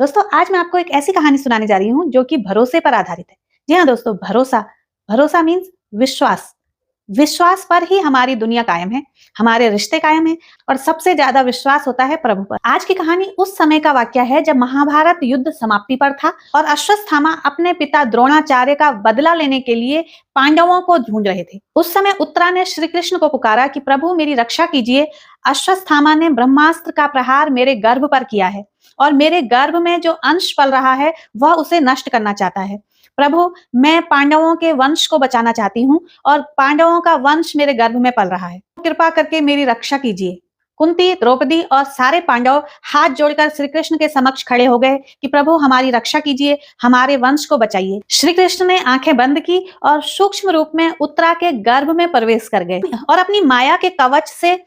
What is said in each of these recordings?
दोस्तों, आज मैं आपको एक ऐसी कहानी सुनाने जा रही हूँ जो कि भरोसे पर आधारित है। जी हाँ दोस्तों, भरोसा। भरोसा मीन्स विश्वास। विश्वास पर ही हमारी दुनिया कायम है, हमारे रिश्ते कायम हैं और सबसे ज्यादा विश्वास होता है प्रभु पर। आज की कहानी उस समय का वाक्य है जब महाभारत युद्ध समाप्ति पर था और अश्वत्थामा अपने पिता द्रोणाचार्य का बदला लेने के लिए पांडवों को ढूंढ रहे थे। उस समय उत्तरा ने श्री कृष्ण को पुकारा कि प्रभु मेरी रक्षा कीजिए। अश्वत्थामा ने ब्रह्मास्त्र का प्रहार मेरे गर्भ पर किया है और मेरे गर्भ में जो अंश पल रहा है वह उसे नष्ट करना चाहता है। प्रभु, मैं पांडवों के वंश को बचाना चाहती हूँ और पांडवों का वंश मेरे गर्भ में पल रहा है। कृपा करके मेरी रक्षा कीजिए। कुंती, द्रौपदी और सारे पांडव हाथ जोड़कर श्री कृष्ण के समक्ष खड़े हो गए कि प्रभु हमारी रक्षा कीजिए, हमारे वंश को बचाइए। श्री कृष्ण ने आंखें बंद की और सूक्ष्म रूप में उत्तरा के गर्भ में प्रवेश कर गए और अपनी माया के कवच से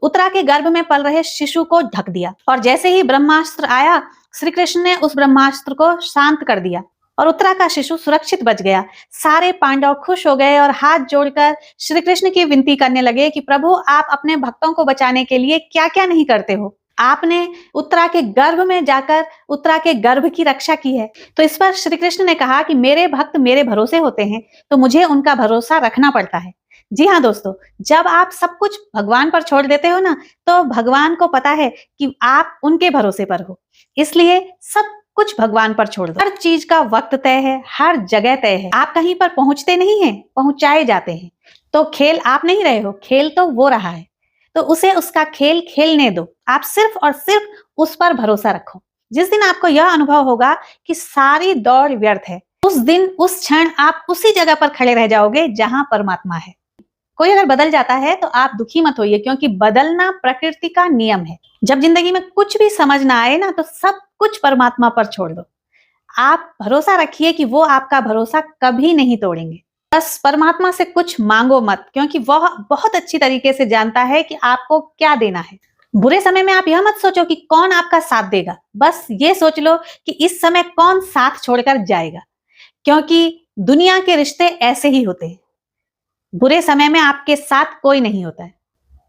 उत्तरा के गर्भ में पल रहे शिशु को ढक दिया। और जैसे ही ब्रह्मास्त्र आया, श्री कृष्ण ने उस ब्रह्मास्त्र को शांत कर दिया और उत्तरा का शिशु सुरक्षित बच गया। सारे पांडव खुश हो गए और हाथ जोड़कर श्री कृष्ण की विनती करने लगे कि प्रभु, आप अपने भक्तों को बचाने के लिए क्या क्या नहीं करते हो। आपने उत्तरा के गर्भ में जाकर उत्तरा के गर्भ की रक्षा की है। तो इस पर श्री कृष्ण ने कहा कि मेरे भक्त मेरे भरोसे होते हैं, तो मुझे उनका भरोसा रखना पड़ता है। जी हाँ दोस्तों, जब आप सब कुछ भगवान पर छोड़ देते हो ना, तो भगवान को पता है कि आप उनके भरोसे पर हो, इसलिए सब कुछ भगवान पर छोड़ दो। हर चीज का वक्त तय है, हर जगह तय है। आप कहीं पर पहुंचते नहीं हैं, पहुंचाए जाते हैं। तो खेल आप नहीं रहे हो, खेल तो वो रहा है, तो उसे उसका खेल खेलने दो। आप सिर्फ और सिर्फ उस पर भरोसा रखो। जिस दिन आपको यह अनुभव होगा कि सारी दौड़ व्यर्थ है, उस दिन उस क्षण आप उसी जगह पर खड़े रह जाओगे जहां परमात्मा है। कोई अगर बदल जाता है तो आप दुखी मत होइए, क्योंकि बदलना प्रकृति का नियम है। जब जिंदगी में कुछ भी समझ ना आए ना, तो सब कुछ परमात्मा पर छोड़ दो। आप भरोसा रखिए कि वो आपका भरोसा कभी नहीं तोड़ेंगे। बस परमात्मा से कुछ मांगो मत, क्योंकि वह बहुत अच्छी तरीके से जानता है कि आपको क्या देना है। बुरे समय में आप यह मत सोचो कि कौन आपका साथ देगा, बस ये सोच लो कि इस समय कौन साथ छोड़कर जाएगा, क्योंकि दुनिया के रिश्ते ऐसे ही होते हैं। बुरे समय में आपके साथ कोई नहीं होता है,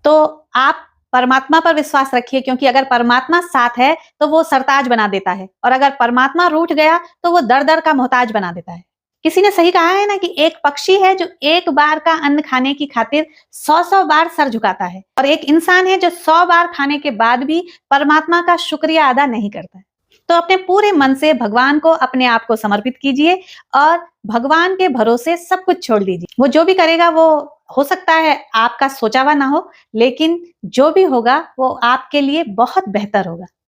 तो आप परमात्मा पर विश्वास रखिए, क्योंकि अगर परमात्मा साथ है तो वो सरताज बना देता है, और अगर परमात्मा रूठ गया तो वो दर दर का मोहताज बना देता है। किसी ने सही कहा है ना कि एक पक्षी है जो एक बार का अन्न खाने की खातिर 100 बार सर झुकाता है, और एक इंसान है जो 100 बार खाने के बाद भी परमात्मा का शुक्रिया अदा नहीं करता है। तो अपने पूरे मन से भगवान को अपने आप को समर्पित कीजिए और भगवान के भरोसे सब कुछ छोड़ दीजिए। वो जो भी करेगा, वो हो सकता है आपका सोचा हुआ ना हो, लेकिन जो भी होगा वो आपके लिए बहुत बेहतर होगा।